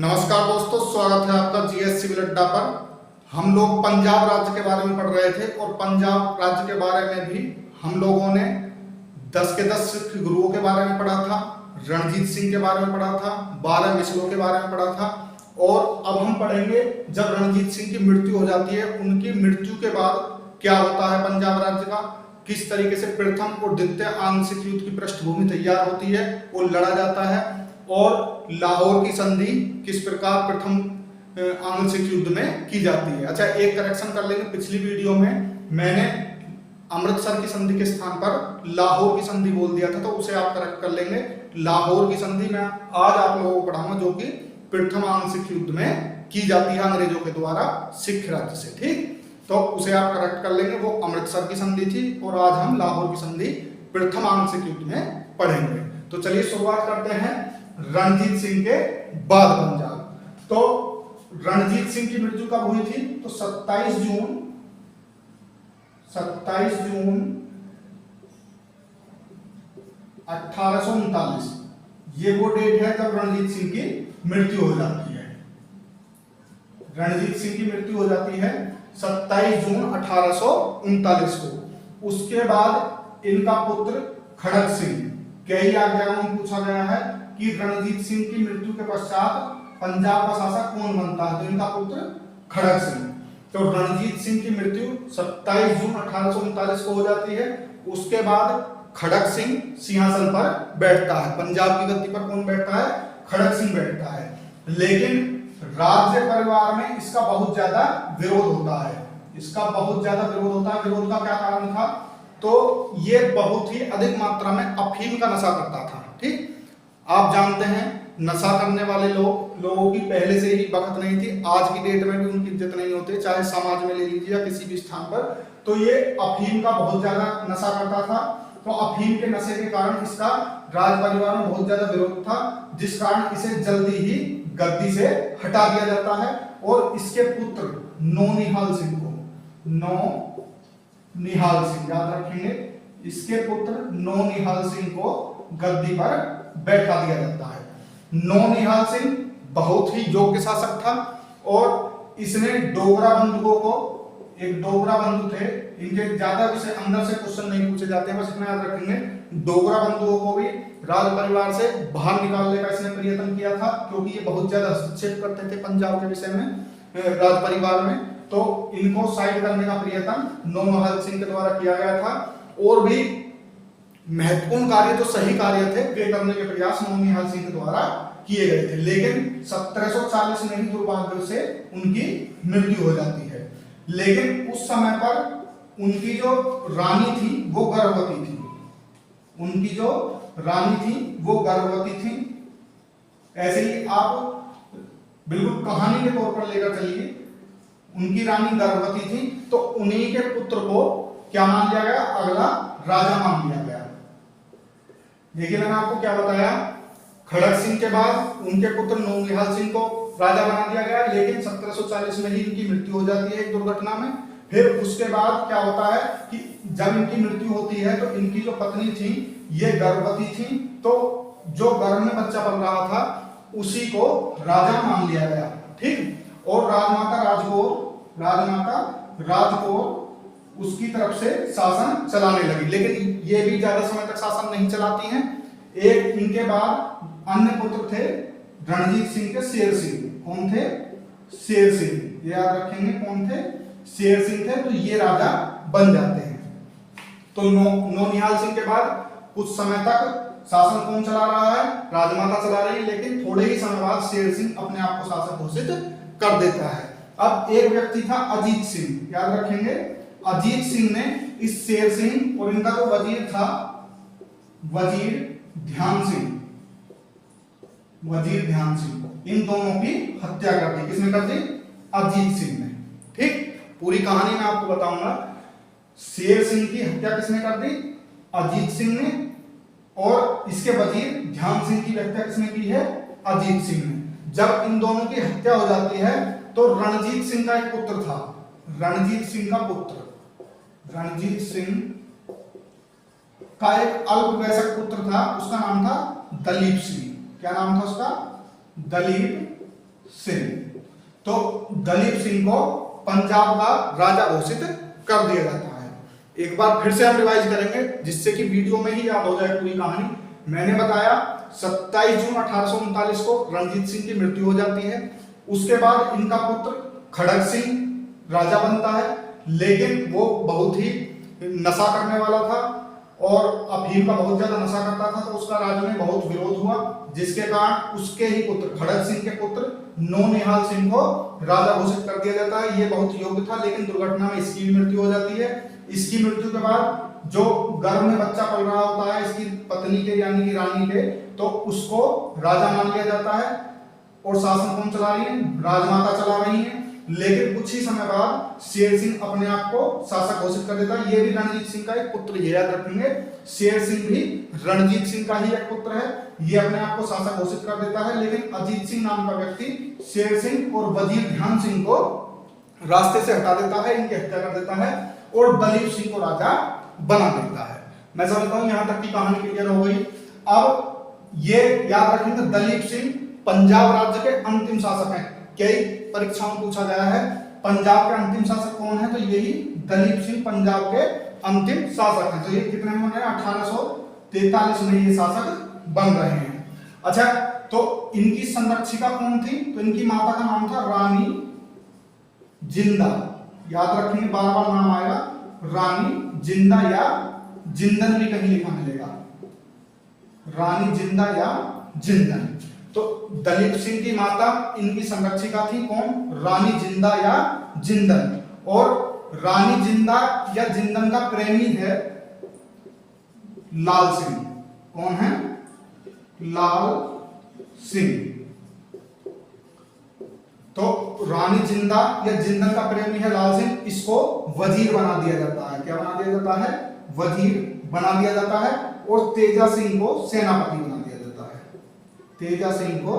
नमस्कार दोस्तों, स्वागत है आपका जीएस सिविल अड्डा पर। हम लोग पंजाब राज्य के बारे में पढ़ रहे थे और पंजाब राज्य के बारे में भी हम लोगों ने 10 के 10 सिख गुरुओं के बारे में पढ़ा था, रणजीत सिंह के बारे में पढ़ा था, 12 मिसलों के बारे में पढ़ा था। और अब हम पढ़ेंगे जब रणजीत सिंह की मृत्यु हो जाती है, उनकी मृत्यु के बाद क्या होता है पंजाब राज्य का, किस तरीके से प्रथम और द्वितीय आंशिक युद्ध की पृष्ठभूमि तैयार होती है, वो लड़ा जाता है। और लाहौर की संधि किस प्रकार प्रथम आंशिक युद्ध में की जाती है। अच्छा, एक करेक्शन कर लेंगे। पिछली वीडियो में मैंने अमृतसर की संधि के स्थान पर लाहौर की संधि बोल दिया था, तो उसे आप करेक्ट कर लेंगे। लाहौर की संधि मैं आज आप लोगों को पढ़ाऊंगा जो कि प्रथम आंशिक युद्ध में की जाती है अंग्रेजों के द्वारा सिख राज्य से। ठीक, तो उसे आप करेक्ट कर लेंगे। वो अमृतसर की संधि थी और आज हम लाहौर की संधि प्रथम आंशिक युद्ध में पढ़ेंगे। तो चलिए शुरुआत करते हैं रणजीत सिंह के बाद पंजाब। तो रणजीत सिंह की मृत्यु कब हुई थी? तो 27 जून 1839 ये वो डेट है जब रणजीत सिंह की मृत्यु हो जाती है। रणजीत सिंह की मृत्यु हो जाती है 27 जून 1839 को। उसके बाद इनका पुत्र खड़क सिंह, कई आज्ञाओं में पूछा गया है कि रणजीत सिंह की मृत्यु के पश्चात पंजाब का शासक कौन बनता है, तो इनका पुत्र खड़क सिंह। तो रणजीत सिंह की मृत्यु 27 जून 1839 को हो जाती है। उसके बाद खड़क सिंह सिंहासन पर बैठता है। पंजाब की गद्दी पर कौन बैठता है? खड़क सिंह बैठता है। लेकिन राज्य परिवार में इसका बहुत ज्यादा विरोध होता है। इसका बहुत ज्यादा विरोध होता है। विरोध का क्या कारण था? तो ये बहुत ही अधिक मात्रा में अफीम का नशा करता था। ठीक, आप जानते हैं नशा करने वाले लोगों की पहले से ही बखत नहीं थी। आज की डेट में भी उनकी इज्जत नहीं होती, चाहे समाज में ले लीजिए या किसी भी स्थान पर। तो ये अफीम का बहुत ज्यादा नशा करता था। तो अफीम के नशे के कारण इसका राज परिवार में बहुत ज्यादा विरोध था, जिस कारण इसे जल्दी ही गद्दी से हटा दिया जाता है। और इसके पुत्र नौनिहाल सिंह को, नौनिहाल सिंह याद रखेंगे, इसके पुत्र नौनिहाल सिंह को गद्दी पर बैठा दिया जाता है। नौनिहाल सिंह बहुत ही योग्य शासक था और इसने डोगरा बंधुओं को, एक डोगरा बंधु थे, इनके ज्यादा विषय अंदर से क्वेश्चन नहीं पूछे जाते हैं, बस इतना याद रखेंगे। डोगरा बंधुओं को भी राज परिवार से बाहर निकालने का इसने प्रयत्न किया था, क्योंकि ये बहुत ज्यादा हस्तक्षेप करते थे पंजाब के विषय में, राज परिवार में। तो इनको साइड करने का प्रयत्न नौनिहाल सिंह के द्वारा किया गया था। और भी महत्वपूर्ण कार्य, जो सही कार्य थे, वे करने के प्रयास नौनिहाल सिंह के द्वारा किए गए थे। लेकिन 1740 में ही दुर्भाग्य से उनकी मृत्यु हो जाती है। लेकिन उस समय पर उनकी जो रानी थी वो गर्भवती थी। उनकी जो रानी थी वो गर्भवती थी। ऐसे ही आप बिल्कुल कहानी के तौर पर लेकर चलिए। उनकी रानी गर्भवती थी, तो उन्हीं के पुत्र को क्या मान लिया गया? अगला राजा मान लिया गया। देखिए, मैंने आपको क्या बताया, खड़क सिंह के बाद उनके पुत्र नौनिहाल सिंह को राजा बना दिया गया। लेकिन 1740 में ही इनकी मृत्यु हो जाती है एक दुर्घटना में। फिर उसके बाद क्या होता है कि जब इनकी मृत्यु होती है तो इनकी जो पत्नी थी ये गर्भवती थी, तो जो गर्भ में बच्चा पल रहा था उसी को राजा मान लिया गया। ठीक, और राजमाता राजकौर उसकी तरफ से शासन चलाने लगी। लेकिन ये भी ज्यादा समय तक शासन नहीं चलाती हैं। एक इनके बाद अन्य पुत्र थे रणजीत सिंह के शेर सिंह। कौन थे? शेर सिंह, याद रखेंगे कौन थे? शेर सिंह थे। तो ये राजा बन जाते हैं। तो नौनिहाल सिंह के बाद कुछ समय तक शासन कौन चला रहा है? राजमाता चला रही है। लेकिन थोड़े ही समय बाद शेर सिंह अपने आप को शासक घोषित कर देता है। अब एक व्यक्ति था अजीत सिंह, याद रखेंगे। अजीत सिंह ने इस शेर सिंह और इनका जो वजीर था, वजीर ध्यान सिंह, इन दोनों की हत्या कर दी। किसने कर दी? अजीत सिंह ने। ठीक, पूरी कहानी मैं आपको बताऊंगा। शेर सिंह की हत्या किसने कर दी? अजीत सिंह ने। और इसके वजीर ध्यान सिंह की हत्या किसने की है? अजीत सिंह ने। जब इन दोनों की हत्या हो जाती है तो रणजीत सिंह का एक पुत्र था, रणजीत सिंह का अल्पवयस्क पुत्र था, उसका नाम था दलीप सिंह। क्या नाम था उसका? दलीप सिंह। तो दलीप सिंह को पंजाब का राजा घोषित कर दिया जाता है। एक बार फिर से हम रिवाइज करेंगे जिससे कि वीडियो में ही याद हो जाए पूरी कहानी। मैंने बताया 27 जून 1839 को रणजीत सिंह की मृत्यु हो जाती है। उसके बाद इनका पुत्र खड़ग सिंह राजा बनता है, लेकिन वो बहुत ही नशा करने वाला था और अफीम का बहुत ज्यादा नशा करता था, तो उसका राज्य में बहुत विरोध हुआ, जिसके कारण उसके ही पुत्र खड़ग सिंह के पुत्र नौनिहाल सिंह को राजा घोषित कर दिया जाता है। ये बहुत योग्य था, लेकिन दुर्घटना में इसकी मृत्यु हो जाती है। इसकी मृत्यु के बाद जो गर्भ में बच्चा पल रहा होता है इसकी पत्नी के यानी कि रानी के, तो उसको राजा मान लिया जाता है और शासन कौन चला रही है? राजमाता चला रही है। लेकिन कुछ ही समय बाद शेर सिंह अपने आप को शासक घोषित कर देता है। ये भी रणजीत सिंह का एक पुत्र, ये याद रखेंगे, शेर सिंह भी रणजीत सिंह का ही एक पुत्र है। ये अपने आप को शासक घोषित कर देता है, लेकिन अजीत सिंह नाम का व्यक्ति शेर सिंह और वजीर ध्यान सिंह को रास्ते से हटा देता है, इनकी हत्या कर देता है और दलीप सिंह को राजा बना देता है। मैं समझता हूं यहां तक की कहानी क्लियर हो गई। अब ये याद रखेंगे, दलीप सिंह पंजाब राज्य के अंतिम शासक हैं। कई परीक्षाओं में पूछा गया है पंजाब के अंतिम शासक कौन है, तो यही दलीप सिंह पंजाब के अंतिम शासक हैं। तो ये कितने में बने? 1843 में ये शासक बन रहे हैं। अच्छा, तो इनकी संरक्षिका कौन थी? तो इनकी माता का नाम था रानी जिंदा। याद रखेंगे, बार बार नाम आएगा, रानी जिंदा या जिंदन भी कहीं लिखा मिलेगा, रानी जिंदा या जिंदन। तो दलीप सिंह की माता इनकी संरक्षिका थी कौन? रानी जिंदा या जिंदन। और रानी जिंदा या जिंदन का प्रेमी है लाल सिंह। कौन है? लाल सिंह। तो रानी जिंदा या जिंदन का प्रेमी है लाल सिंह, इसको वजीर बना दिया जाता है। क्या बना दिया जाता है? वजीर बना दिया जाता है। और तेजा सिंह को सेनापति बना दिया जाता है। तेजा सिंह को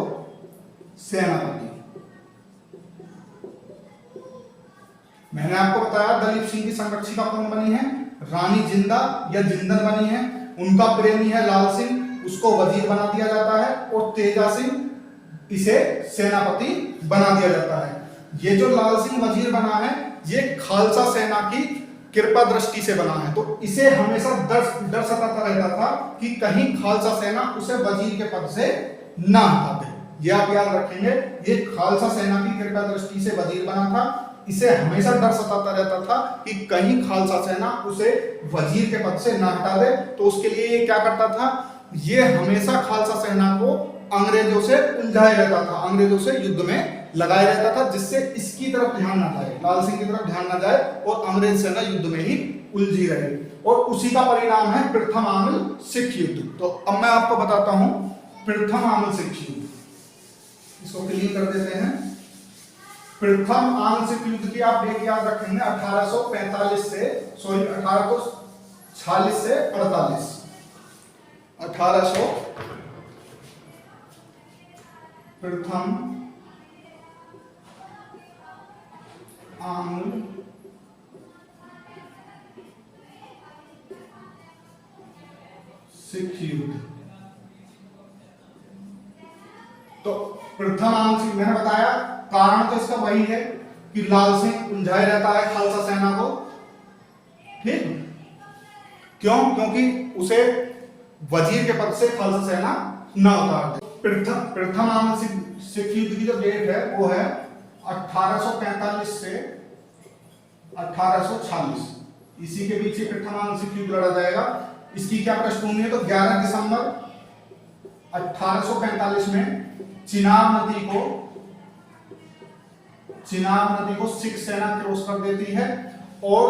सेनापति। मैंने आपको बताया दलीप सिंह की संरक्षिका कौन बनी है? रानी जिंदा या जिंदन बनी है। उनका प्रेमी है लाल सिंह, उसको वजीर बना दिया जाता है और तेजा सिंह इसे सेनापति बना दिया जाता है। ये जो लाल सिंह वजीर बना है ये खालसा सेना की कृपा दृष्टि से बना है, तो इसे हमेशा डर सताता रहता था कि कहीं खालसा सेना उसे वजीर के पद से ना हटा दे। ये आप याद रखेंगे, ये खालसा सेना की कृपा दृष्टि से वजीर बना था। इसे हमेशा डर सताता रहता था कि कहीं खालसा सेना उसे वजीर के पद से ना हटा दे। तो उसके लिए ये क्या करता था? ये हमेशा खालसा सेना को अंग्रेजों से उलझाया रहता था, अंग्रेजों से युद्ध में लगाया रहता था, जिससे इसकी तरफ ध्यान ना जाए, लाल सिंह की तरफ ध्यान ना जाए और अंग्रेज सेना युद्ध में ही उलझी रहे। और उसी का परिणाम है प्रथम आंग्ल सिख युद्ध। तो अब मैं आपको बताता हूं प्रथम आंग्ल सिख युद्ध। इसको क्लियर कर देते हैं। प्रथम आंग्ल सिख युद्ध की आप डेट याद रखेंगे 1845 से 1846 से 48। 1800 प्रथम आंग्ल सिख युद्ध। तो प्रथम आंग्ल सिख, मैंने बताया कारण तो इसका वही है कि लाल सिंह उलझाए रहता है खालसा सेना को। ठीक, क्यों? क्योंकि उसे वजीर के पद से खालसा सेना न उतार दे। प्रथम आंग्ल सिख युद्ध की जो डेट है वो है 1845 से 1846, इसी के बीच प्रथम आंग्ल सिख युद्ध लड़ा जाएगा। इसकी क्या पृष्ठभूमि है? तो 11 दिसंबर 1845 में चिनाब नदी को सिख सेना क्रॉस कर देती है और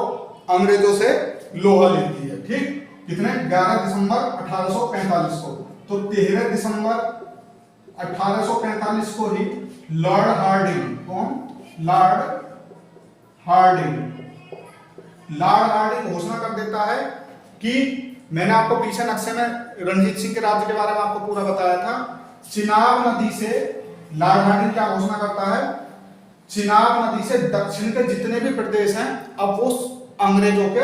अंग्रेजों से लोहा लेती है। ठीक, कितने? 11 दिसंबर 1845 को। तो 13 दिसंबर 1845 को ही लॉर्ड हार्डिंग, कौन? लॉर्ड हार्डिंग घोषणा कर देता है कि मैंने आपको पीछे नक्शे में रणजीत सिंह के राज्य के बारे में आपको पूरा बताया था। चिनाब नदी से लॉर्ड हार्डिंग क्या घोषणा करता है? चिनाब नदी से दक्षिण के जितने भी प्रदेश हैं अब वो अंग्रेजों के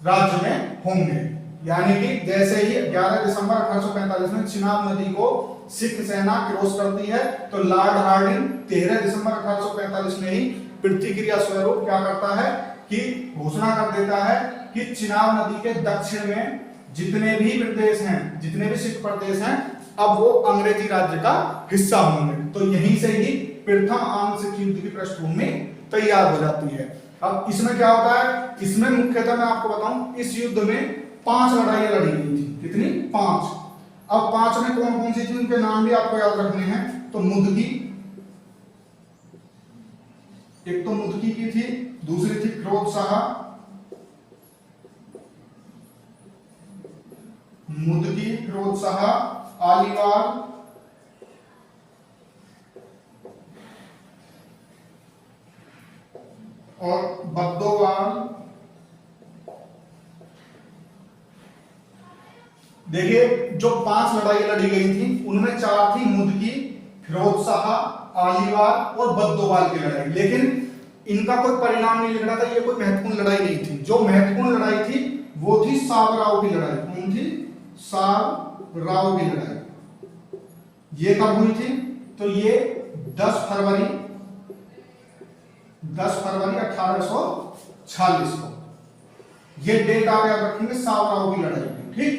राज्य में होंगे। यानी कि जैसे ही 11 दिसंबर 1845 में चिनाब नदी को सिख सेना क्रॉस करती है तो लॉर्ड हार्डिंग 13 दिसंबर 1845 में ही प्रतिक्रिया स्वरूप क्या करता है कि घोषणा कर देता है कि चिनाब नदी के दक्षिण में जितने भी प्रदेश हैं, जितने भी सिख प्रदेश हैं, अब वो अंग्रेजी राज्य का हिस्सा होंगे। तो यहीं से ही प्रथम आंग्ल सिख युद्ध की पृष्ठभूमि तैयार हो जाती है। अब इसमें क्या होता है, इसमें मुख्यतः मैं आपको बताऊं, इस युद्ध में 5 लड़ाइयां लड़ी गई थी। कितनी? 5। अब 5 में कौन कौन सी थी उनके नाम भी आपको याद रखने हैं। तो मुदकी, एक तो मुदकी की थी, दूसरी थी क्रोध शाह, मुदकी, क्रोध शाह, आलीवाल, और बद्दोवाल। देखिए जो 5 लड़ाई लड़ी गई थी उनमें 4 थी मुदकी, फिरोज शाह, आलीवाल और बद्दोवाल की लड़ाई, लेकिन इनका कोई परिणाम नहीं लिख रहा था, ये कोई महत्वपूर्ण लड़ाई नहीं थी। जो महत्वपूर्ण लड़ाई थी वो थी सावराव की लड़ाई। कौन थी? सावराव की लड़ाई। ये कब हुई थी? तो ये 10 फरवरी 1846 को, ये डेट आप याद रखेंगे, सावराव की लड़ाई की। ठीक,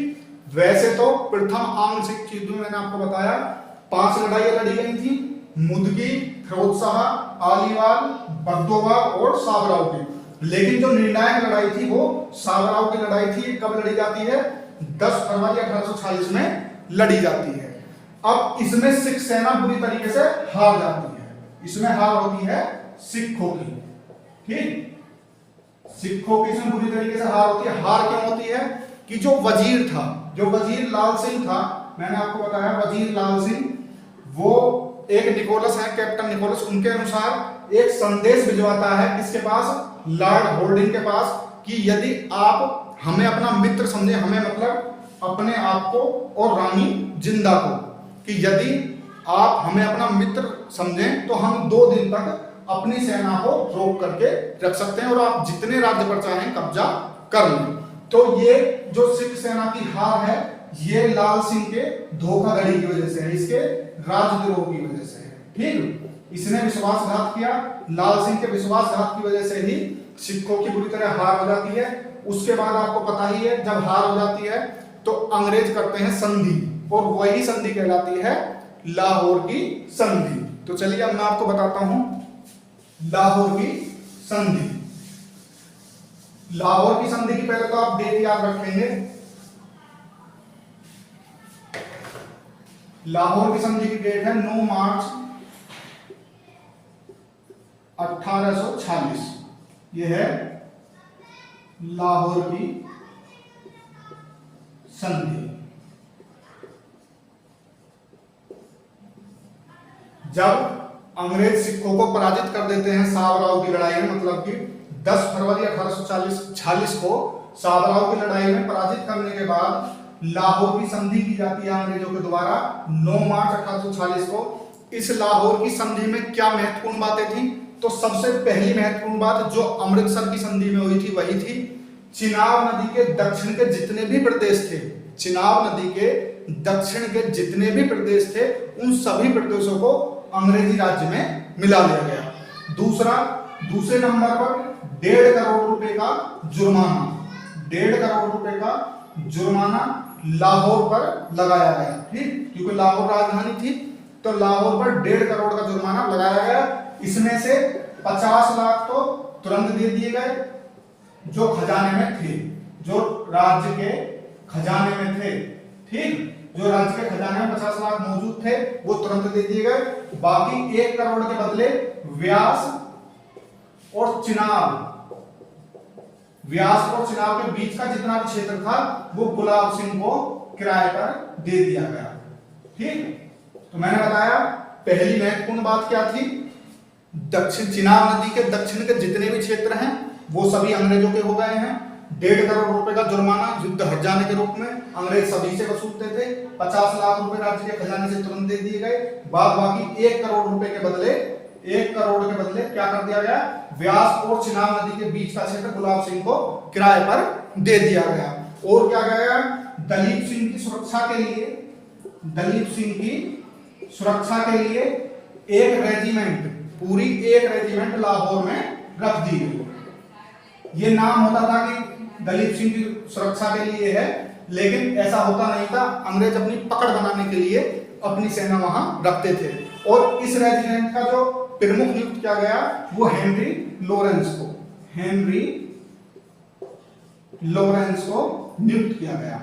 वैसे तो प्रथम आंग्ल सिख युद्ध में मैंने आपको बताया 5 लड़ाइयां लड़ी गई थी, मुदकी, फिरोज शाह, आलीवाल, बद्दोवाल और सावराव की। लेकिन जो निर्णायक लड़ाई थी वो सावराव की लड़ाई थी। कब लड़ी जाती है? 10 फरवरी 1846 में लड़ी जाती है। अब इसमें सिख सेना बुरी तरीके से हार जाती है। इसमें हार होती है सिखों की। ठीक, सिखों की इसमें बुरी तरीके से हार होती है। हार क्यों होती है कि जो वजीर था, जो वजीर लाल सिंह था, मैंने आपको बताया वजीर लाल सिंह, वो एक निकोलस है, कैप्टन निकोलस, उनके अनुसार एक संदेश भिजवाता है किसके पास? लॉर्ड हार्डिंग के पास, कि यदि आप हमें अपना मित्र समझे, हमें मतलब अपने आप को और रानी जिंदा को, कि यदि आप हमें अपना मित्र समझें तो हम 2 दिन तक अपनी सेना को रोक करके रख सकते हैं और आप जितने राज्य पर चाहें कब्जा कर लें। तो ये जो सिख सेना की हार है ये लाल सिंह के धोखाधड़ी की वजह से है, इसके राजद्रोह की वजह से है। ठीक, इसने विश्वासघात किया, लाल सिंह के विश्वासघात की वजह से ही सिखों की बुरी तरह हार हो जाती है। उसके बाद आपको पता ही है जब हार हो जाती है तो अंग्रेज करते हैं संधि, और वही संधि कहलाती है लाहौर की संधि। तो चलिए अब मैं आपको बताता हूं लाहौर की संधि। लाहौर की संधि की पहले तो आप डेट याद रखेंगे। लाहौर की संधि की डेट है 9 मार्च 1846। यह है लाहौर की संधि। जब अंग्रेज सिखों को पराजित कर देते हैं सावराव की लड़ाई में, मतलब कि 10 फरवरी 1846 को सावराव की लड़ाई में पराजित करने के बाद लाहौर की संधि की जाती है अंग्रेजों के द्वारा 9 मार्च 1846 को। इस लाहौर की संधि में क्या महत्वपूर्ण बातें थी? तो सबसे पहली महत्वपूर्ण बात जो अमृतसर की संधि में हुई थी वही थी चिनाब नदी के दक्षिण के जितने भी प्रदेश थे, चिनाब नदी के दक्षिण के जितने भी प्रदेश थे उन सभी प्रदेशों को अंग्रेजी राज्य में मिला लिया गया। दूसरे नंबर पर 1.5 करोड़ रुपए का जुर्माना, 1.5 करोड़ रुपए का जुर्माना लाहौर पर लगाया गया। ठीक, क्योंकि लाहौर राजधानी थी तो लाहौर पर 1.5 करोड़ का जुर्माना लगाया गया। इसमें से 50 लाख तो तुरंत दे दिए गए जो खजाने में थे, जो राज्य के खजाने में थे। ठीक, जो राज्य के खजाने में 50 लाख मौजूद थे वो तुरंत दे दिए गए। बाकी 1 करोड़ के बदले व्यास और चिनाब के बीच का जितना भी क्षेत्र था वो गुलाब सिंह को किराए पर दे दिया गया। ठीक, तो मैंने बताया पहली महत्वपूर्ण बात क्या थी, दक्षिण चिनाब नदी के दक्षिण के जितने भी क्षेत्र हैं वो सभी अंग्रेजों के हो गए हैं। 1.5 करोड़ रुपए का जुर्माना युद्ध हट जाने के रूप में अंग्रेज सभी से वसूलते थे। 50 लाख रुपए राज्य के खजाने से तुरंत दे दिए गए। बाद बाकी 1 करोड़ रुपए के बदले 1 करोड़ के बदले क्या कर दिया गया, व्यास और चिनाब नदी के बीच का क्षेत्र गुलाब सिंह को किराए पर दे दिया गया। और क्या गया, दलीप सिंह की सुरक्षा के लिए दलीप सिंह की सुरक्षा के लिए एक रेजिमेंट, पूरी एक रेजिमेंट लाहौर में रख दी गई। ये नाम होता था कि दलीप सिंह की सुरक्षा के लिए है, लेकिन ऐसा होता नहीं था। अंग्रेज अपनी पकड़ बनाने के लिए अपनी सेना वहां रखते थे। और इस रेजिमेंट का जो प्रमुख नियुक्त किया गया वो हेनरी लॉरेंस को, हेनरी लॉरेंस को नियुक्त किया गया।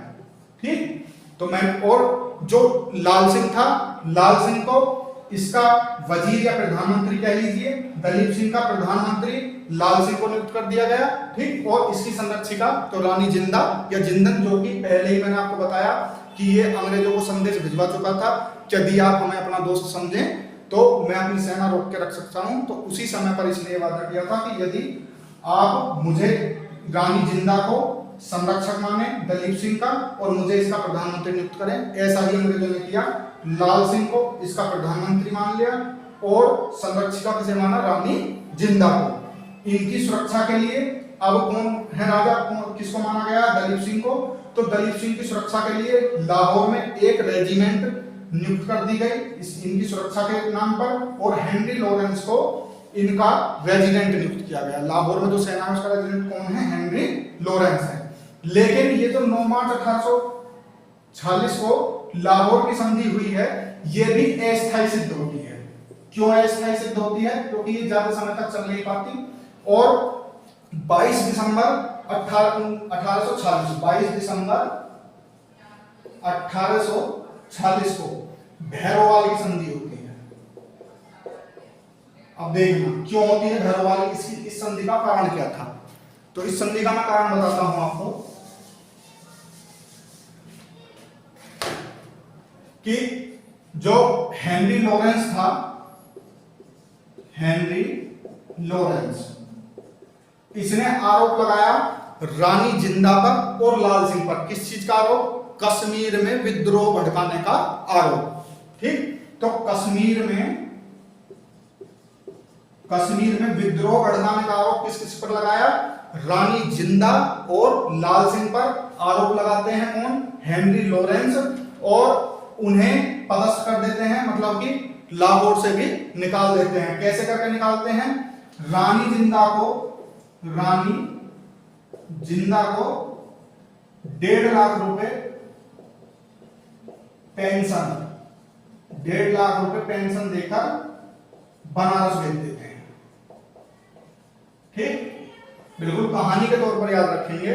ठीक, तो मैं, और जो लाल सिंह था, लाल सिंह को इसका वजीर या प्रधानमंत्री कह लीजिए, दलीप सिंह का प्रधानमंत्री लाल सिंह को नियुक्त कर दिया गया। ठीक, और इसकी संरक्षिका तो रानी जिंदा या जिंदन, जो कि पहले ही मैंने आपको बताया कि ये अंग्रेजों को संदेश भिजवा चुका था कि यदि आप हमें अपना दोस्त समझें तो मैं अपनी सेना रोक के रख सकता हूं। तो उसी समय पर इसने वादा किया था कि यदि आप मुझे रानी जिंदा को संरक्षक माने दलीप सिंह का और मुझे इसका प्रधानमंत्री नियुक्त करें। ऐसा ही अंग्रेजों ने किया, लाल सिंह को इसका प्रधानमंत्री मान लिया और संरक्षिका किसे माना, रानी जिंदा को। इनकी सुरक्षा के लिए अब कौन है राजा, किसको माना गया, दलीप सिंह को। तो दलीप सिंह की सुरक्षा के लिए लाहौर में एक रेजिमेंट नियुक्त कर दी गई इनकी सुरक्षा के नाम पर, और हेनरी लॉरेंस को इनका रेजिडेंट नियुक्त किया गया। लाहौर में जो सेना है उसका रेजिडेंट कौन है, हेनरी लॉरेंस है। लेकिन ये जो 9 मार्च 1846 को लाहौर की संधि हुई है, ये भी अस्थायी सिद्ध होती है। क्यों अस्थायी सिद्ध होती है, क्योंकि ये ज्यादा समय तक चल नहीं पाती। और 22 दिसंबर 1846, 22 दिसंबर 1846 को भैरोवाल की संधि होती है। अब देखना क्यों होती है भैरोवाल, इस संधि का कारण क्या था। तो इस संधि का मैं कारण बताता हूं आपको कि जो हेनरी लॉरेंस था, हेनरी लॉरेंस, इसने आरोप लगाया रानी जिंदा पर और लाल सिंह पर। किस चीज का आरोप, कश्मीर में विद्रोह भड़काने का आरोप। ठीक, तो कश्मीर में विद्रोह भड़काने का आरोप किस किस पर लगाया, रानी जिंदा और लाल सिंह पर आरोप लगाते हैं कौन, हेनरी लॉरेंस, और उन्हें पदस्थ कर देते हैं, मतलब कि लाहौर से भी निकाल देते हैं। कैसे करके निकालते हैं, रानी जिंदा को 1.5 लाख रुपए पेंशन, 1.5 लाख रुपए पेंशन देकर बनारस भेज देते हैं। ठीक, बिल्कुल कहानी के तौर पर याद रखेंगे।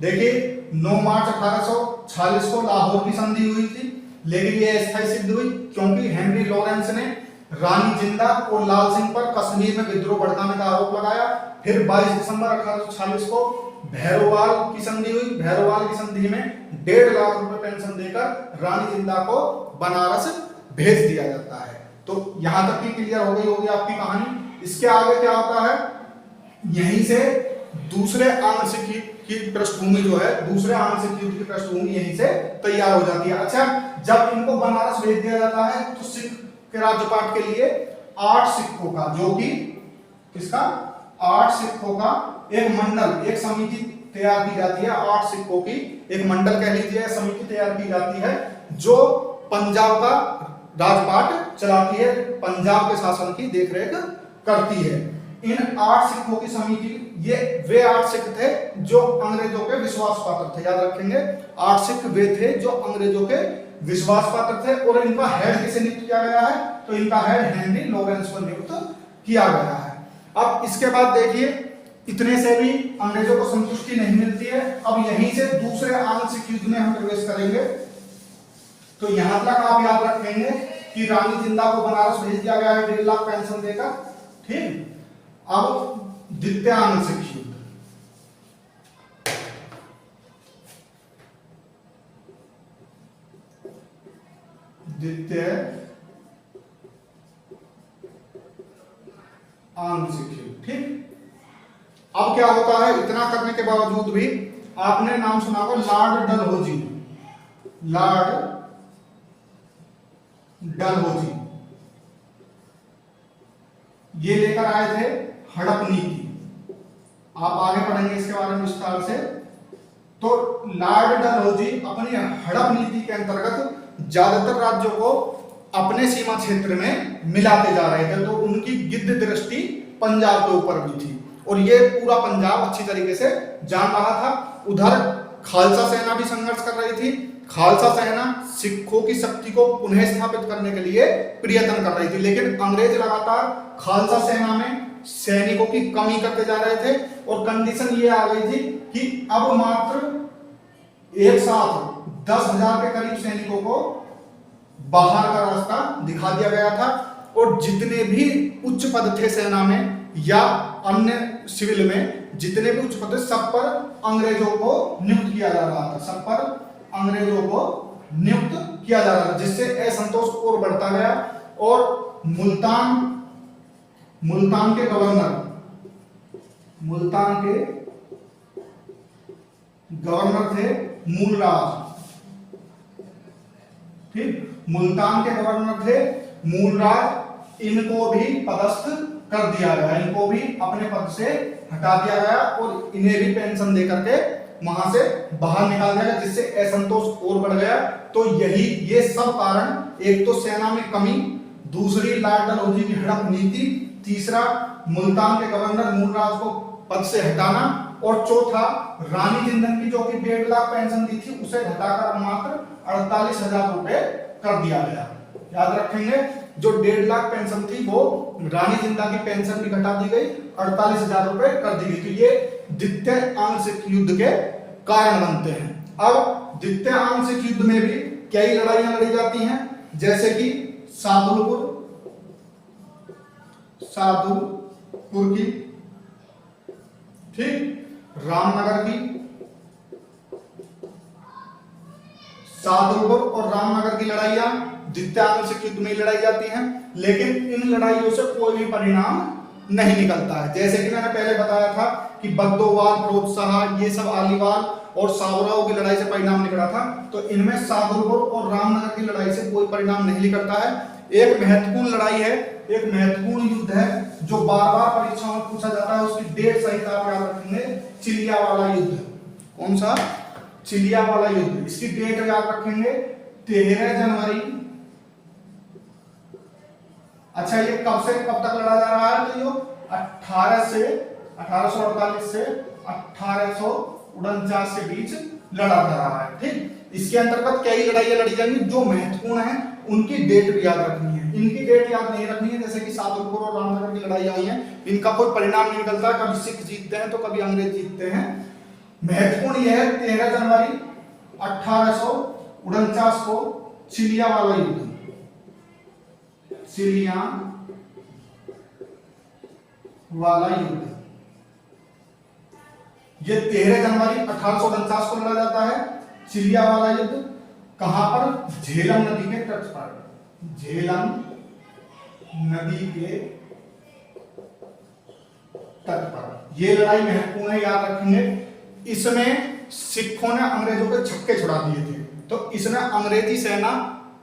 देखिए 9 मार्च 1846 को लाहौर की संधि हुई थी, लेकिन यह अस्थायी सिद्ध हुई क्योंकि हेनरी लॉरेंस ने रानी जिंदा और लाल सिंह पर कश्मीर में विद्रोह भड़काने का आरोप लगाया। फिर 22 दिसंबर 1846 को भैरोवाल की संधि हुई। भैरोवाल की संधि में 1.5 लाख रुपए पेंशन देकर रानी जिंदा को बनारस भेज दिया जाता है। तो यहां तक की क्लियर हो गई होगी आपकी कहानी। इसके आगे क्या होता है, यहीं से दूसरे आंशिक की पृष्ठभूमि जो है, दूसरे आंशिक युद्ध की पृष्ठभूमि यहीं से तैयार हो जाती है। अच्छा, जब इनको बनारस भेज दिया जाता है तो सिख के राज्यपाट के लिए 8 सिखों का, जो कि किसका, 8 सिखों का एक मंडल, एक समिति तैयार की जाती है। 8 सिखों की एक मंडल कह लीजिए, समिति तैयार की जाती है जो पंजाब का राजपाट चलाती है, पंजाब के शासन की देखरेख करती है। इन 8 सिखों की समिति, ये वे 8 सिख थे जो अंग्रेजों के विश्वास पात्र थे, याद रखेंगे। 8 सिख वे थे जो अंग्रेजों के विश्वास पात्र थे। और इनका हेड किसे नियुक्त किया गया है, तो इनका हेड हेनरी लॉरेंस को नियुक्त किया गया है। अब इसके बाद देखिए, इतने से भी अंग्रेजों को संतुष्टि नहीं मिलती है। अब यहीं से दूसरे आंशिक युद्ध में हम प्रवेश करेंगे। तो यहां तक आप याद रखेंगे कि रानी जिंदा को बनारस भेज दिया गया है 1.5 लाख पेंशन देकर। ठीक, अब द्वितीय आंशिक युद्ध, द्वितीय आंशिक युद्ध। ठीक, अब क्या होता है, इतना करने के बावजूद भी आपने नाम सुना होगा लॉर्ड डलहौजी, लॉर्ड डलहौजी, ये लेकर आए थे हड़प नीति। आप आगे पढ़ेंगे इसके बारे में विस्तार से। तो लॉर्ड डलहौजी अपनी हड़प नीति के अंतर्गत ज्यादातर राज्यों को अपने सीमा क्षेत्र में मिलाते जा रहे थे, तो उनकी गिद्ध दृष्टि पंजाब के ऊपर भी थी और ये पूरा पंजाब अच्छी तरीके से जान रहा था। उधर खालसा सेना भी संघर्ष कर रही थी। खालसा सेना सिखों की शक्ति को पुनः स्थापित करने के लिए प्रयत्न कर रही थी, लेकिन अंग्रेज लगातार खालसा सेना में सैनिकों की कमी करते जा रहे थे और कंडीशन ये आ गई थी कि अब मात्र एक साथ 10,000 के करीब सैनिकों को बाहर का रास्ता दिखा दिया गया था और जितने भी उच्च पद थे सेना में या अन्य सिविल में, जितने भी उच्च पद थे सब पर अंग्रेजों को नियुक्त किया जा रहा था, सब पर अंग्रेजों को नियुक्त किया जा रहा था, जिससे असंतोष और बढ़ता गया। और मुल्तान के गवर्नर थे मूलराज। ठीक, मुल्तान के गवर्नर थे मूलराज, इनको भी पदस्थ कर दिया गया, इनको भी अपने पद से हटा दिया गया और इन्हें भी पेंशन दे करके वहां से बाहर निकाल दिया गया, जिससे असंतोष और बढ़ गया। तो ये सब कारण, एक तो सेना में कमी, दूसरी लॉर्ड डलहौजी की हड़प नीति, तीसरा मुल्तान के गवर्नर मूलराज को पद से हटाना और चौथा रानी जिंदन की जो कि 1.5 लाख पेंशन दी थी उसे घटाकर मात्र 48,000 रुपए कर दिया गया। याद रखेंगे, जो 1.5 लाख पेंशन थी वो रानी जिंदा की पेंशन भी घटा दी गई, 48,000 रुपए कर दी गई। तो ये द्वितीय आंशिक युद्ध के कारण बनते हैं। अब द्वितीय आंशिक युद्ध में भी कई लड़ाइयां लड़ी जाती हैं, जैसे कि सादुलपुर की, ठीक, रामनगर की, सादुलपुर और रामनगर की लड़ाइयां द्वितीय आंशिक युद्ध में लड़ाई जाती हैं, लेकिन इन लड़ाइयों से कोई भी परिणाम नहीं निकलता है। जैसे कि मैंने पहले बताया था कि बद्दोवाल, फिरोज शाह, ये सब आलीवाल और सावराओं की लड़ाई से परिणाम निकला था, तो इनमें सादुलपुर और रामनगर की लड़ाई से कोई परिणाम नहीं निकलता है। एक महत्वपूर्ण लड़ाई है, एक महत्वपूर्ण युद्ध है जो बार बार परीक्षाओं में पूछा जाता है, उसकी डेट सहित आप याद रखेंगे, चिलियावाला युद्ध। कौन सा? चिलियावाला युद्ध। इसकी डेट याद रखेंगे, 13 जनवरी। अच्छा, ये कब से कब तक लड़ा जा रहा है? तो ये 1848 से 1849 के बीच लड़ा जा रहा है। ठीक, इसके अंतर्गत कई लड़ाइयां लड़ी जाएंगी। जो महत्वपूर्ण है उनकी डेट भी याद रखनी है, इनकी डेट याद नहीं रखनी है। जैसे कि सादुलपुर और रामनगर की लड़ाई आई है, इनका कोई परिणाम नहीं निकलता, कभी सिख जीतते हैं तो कभी अंग्रेज जीतते हैं। महत्वपूर्ण यह है 13 जनवरी 1849 को चिलियावाला युद्ध, चिलियावाला युद्ध, ये 13 जनवरी 1849 को लड़ा जाता है। चिलियावाला युद्ध कहां पर? झेलम नदी के तट पर, झेलम नदी के तट पर। ये लड़ाई महत्वपूर्ण है, याद रखेंगे। इसमें सिखों ने अंग्रेजों के छक्के छुड़ा दिए थे, तो इसमें अंग्रेजी सेना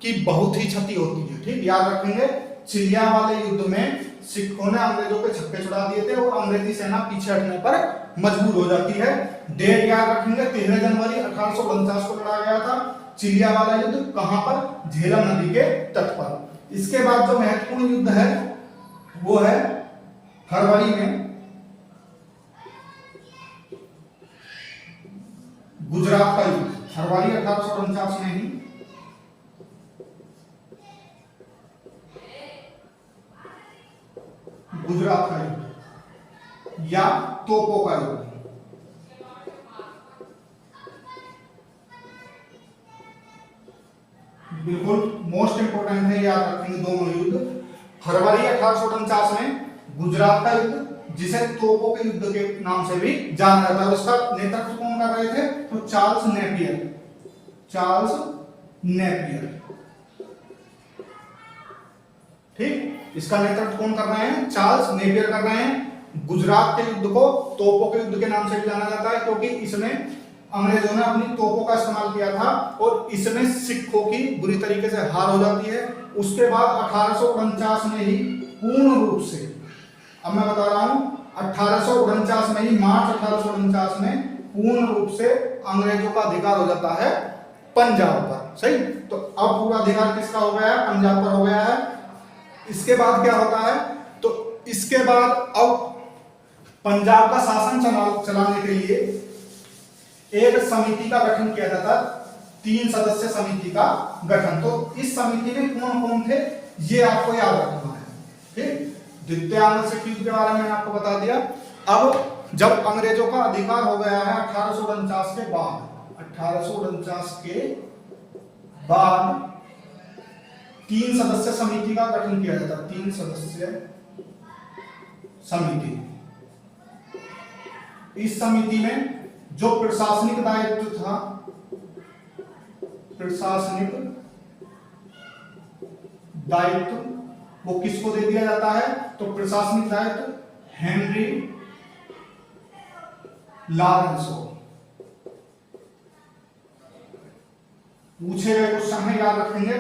की बहुत ही क्षति होती है। ठीक, याद रखेंगे, चिलियावाला युद्ध में सिखों ने अंग्रेजों के छक्के छुड़ा दिए थे और अंग्रेजी सेना पीछे हटने पर मजबूर हो जाती है। डेट याद रखेंगे, 13 जनवरी 1849 को लड़ा गया था चिलियावाला युद्ध। कहां पर? झेलम नदी के तट पर। इसके बाद जो महत्वपूर्ण युद्ध है वो है फरवरी में गुजरात का युद्ध। फरवरी 1849 में ही गुजरात का युद्ध या तोपों का युद्ध। बिल्कुल मोस्ट इंपोर्टेंट है, याद रखेंगे दोनों युद्ध। फरवरी 1849 में गुजरात का युद्ध, जिसे तोपों के युद्ध के नाम से भी जाना जाता है। उसका नेतृत्व कौन कर रहे थे? तो चार्ल्स नेपियर। ठीक, इसका नेतृत्व कौन कर रहे हैं? चार्ल्स नेपियर कर रहे हैं। गुजरात के युद्ध को तोपों के युद्ध के नाम से भी जाना जाता है, क्योंकि इसमें अंग्रेजों ने अपनी तोपों का इस्तेमाल किया था और इसमें सिखों की बुरी तरीके से हार हो जाती है। उसके बाद 1849 में ही पूर्ण रूप से, अब मैं बता रहा हूं, 1849 में ही, मार्च 1849 में पूर्ण रूप से अंग्रेजों का अधिकार हो जाता है पंजाब पर। सही, तो अब पूरा अधिकार किसका हो गया है? पंजाब पर हो गया है। इसके बाद क्या होता है? तो इसके बाद अब पंजाब का शासन चलाने के लिए एक समिति का गठन किया जाता, 3 सदस्य समिति का गठन। तो इस समिति में कौन कौन थे ये आपको याद रखना है। ठीक, द्वितीय आंग्ल शिक्षा युद्ध के बारे में मैंने आपको बता दिया। अब जब अंग्रेजों का अधिकार हो गया है 1849 के बाद, 1849 के बाद 3 सदस्य समिति का गठन किया जाता, 3 सदस्य समिति। इस समिति में जो प्रशासनिक दायित्व था, प्रशासनिक दायित्व वो किसको दे दिया जाता है? तो प्रशासनिक दायित्व हेनरी लॉरेंस को। पूछे गए क्वेश्चन है, याद रखेंगे।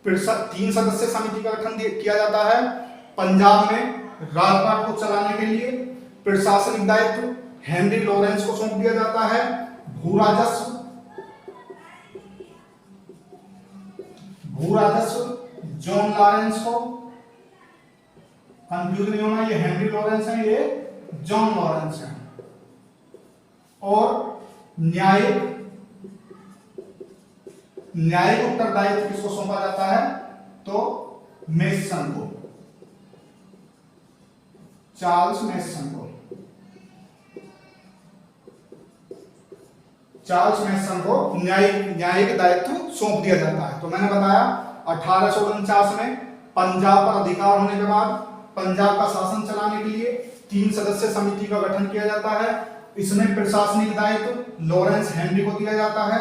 3 सदस्य समिति का गठन किया जाता है पंजाब में राजपाट को चलाने के लिए। प्रशासनिक दायित्व हेनरी लॉरेंस को सौंप दिया जाता है। भू राजस्व जॉन लॉरेंस को। कंफ्यूज नहीं होना, ये हेनरी लॉरेंस है, ये जॉन लॉरेंस है। और न्यायिक उत्तरदायित्व किसको सौंपा जाता है? तो मेसन को, चार्ल्स मेसन को। चार्ल्स मेसन को न्यायिक दायित्व सौंप दिया जाता है। तो मैंने बताया 1849 में पंजाब पर अधिकार होने के बाद पंजाब का शासन चलाने के लिए 3 सदस्य समिति का गठन किया जाता है। इसमें प्रशासनिक दायित्व लॉरेंस हेनरी को दिया जाता है,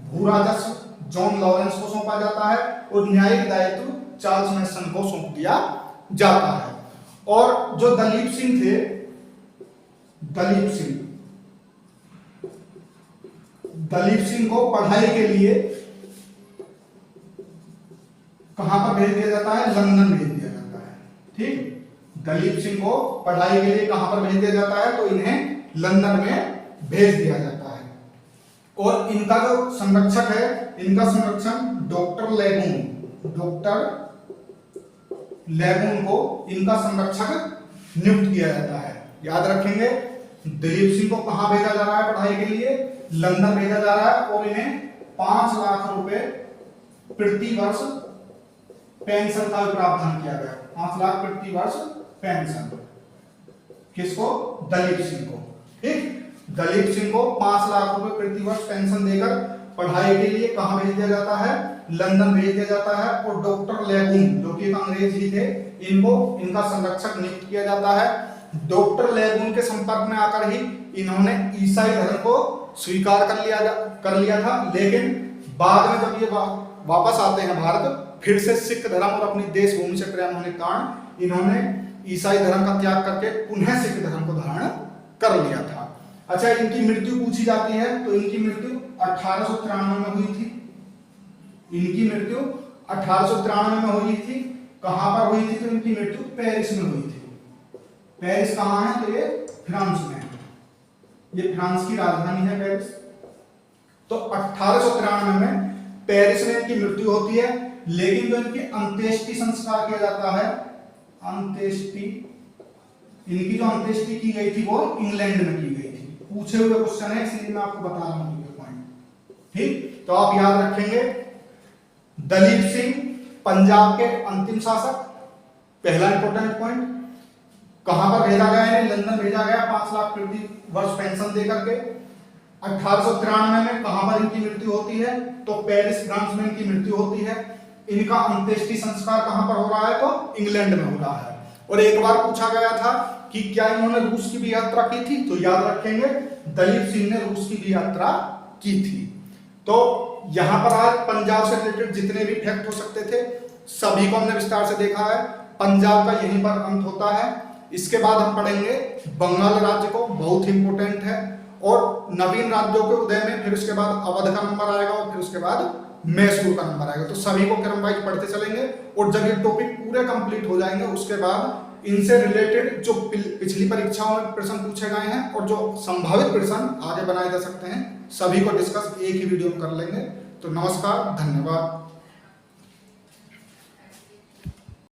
भू राजस्व जॉन लॉरेंस को सौंपा जाता है और न्यायिक दायित्व चार्ल्स मेसन को सौंप दिया जाता है। और जो दलीप सिंह थे, दलीप सिंह को पढ़ाई के लिए कहां पर भेज दिया जाता है? लंदन भेज दिया जाता है। ठीक, दलीप सिंह को पढ़ाई के लिए कहां पर भेज दिया जाता है? तो इन्हें लंदन में भेज दिया जाता है। और इनका जो संरक्षक है, इनका संरक्षण डॉक्टर लेगून को इनका संरक्षक नियुक्त किया जाता है। याद रखेंगे, दलीप सिंह को कहां भेजा जा रहा है पढ़ाई के लिए? लंदन भेजा जा रहा है। और इन्हें 5 लाख रुपए प्रति वर्ष पेंशन का प्रावधान किया गया। 5 लाख प्रति वर्ष पेंशन किसको? दलीप सिंह को। ठीक, दलीप सिंह को 5 लाख रुपए प्रति वर्ष पेंशन देकर पढ़ाई के लिए कहां भेज दिया जाता है? लंदन भेज दिया जाता है। और डॉक्टर लेगून जो कि एक अंग्रेज ही थे, इनका संरक्षक नियुक्त किया जाता है। डॉक्टर लेगून के संपर्क में आकर ही इन्होंने ईसाई धर्म को स्वीकार कर लिया था। लेकिन बाद में जब ये वापस आते हैं भारत, फिर से सिख धर्म और अपनी देश भूमि से प्रेम होने के कारण इन्होंने ईसाई धर्म का त्याग करके पुनः सिख धर्म को धारण कर लिया था। अच्छा, इनकी मृत्यु पूछी जाती है, तो इनकी मृत्यु 1893 में हुई थी। इनकी मृत्यु 1893 में हुई थी। कहां पर हुई थी? तो इनकी मृत्यु पेरिस में हुई थी। पेरिस कहां है? तो ये फ्रांस में है। ये फ्रांस की राजधानी है पेरिस। तो 1893 में पेरिस में इनकी मृत्यु होती है। लेकिन जो इनकी अंत्येष्टि संस्कार किया जाता है, इनकी जो अंत्येष्टि की गई थी वो इंग्लैंड में की गई थी। पूछे हुए क्वेश्चन है, इसलिए मैं आपको बता रहा हूं ये पॉइंट। ठीक, तो आप याद रखेंगे, दलीप सिंह पंजाब के अंतिम शासक, पहला इंपॉर्टेंट पॉइंट। कहां पर भेजा गया है? लंदन भेजा गया 5 लाख प्रति वर्ष पेंशन देकर के। 1893 में कहां पर इनकी मृत्यु होती है? तो पेरिस फ्रांस में इनकी मृत्यु होती है। इनका अंत्येष्टि संस्कार कहां पर हो रहा है? तो इंग्लैंड में हो रहा है। और एक बार पूछा गया था कि क्या इन्होंने रूस की भी यात्रा की थी? तो याद रखेंगे, दलीप सिंह ने रूस की भी यात्रा की थी। तो यहां पर आज पंजाब से रिलेटेड जितने भी फैक्ट हो सकते थे सभी को हमने विस्तार से देखा है। पंजाब का यहीं पर अंत होता है। इसके बाद हम पढ़ेंगे बंगाल राज्य को, बहुत इंपोर्टेंट है। और नवीन राज्यों के उदय में फिर उसके बाद अवध का नंबर आएगा और फिर उसके बाद मैसूर का नंबर आएगा। तो सभी को क्रम वाइज पढ़ते चलेंगे। और जब ये टॉपिक पूरे कंप्लीट हो जाएंगे उसके बाद इनसे रिलेटेड जो पिछली परीक्षाओं में प्रश्न पूछे गए हैं और जो संभावित प्रश्न आगे बनाए जा सकते हैं सभी को डिस्कस एक ही वीडियो में कर लेंगे। तो नमस्कार, धन्यवाद।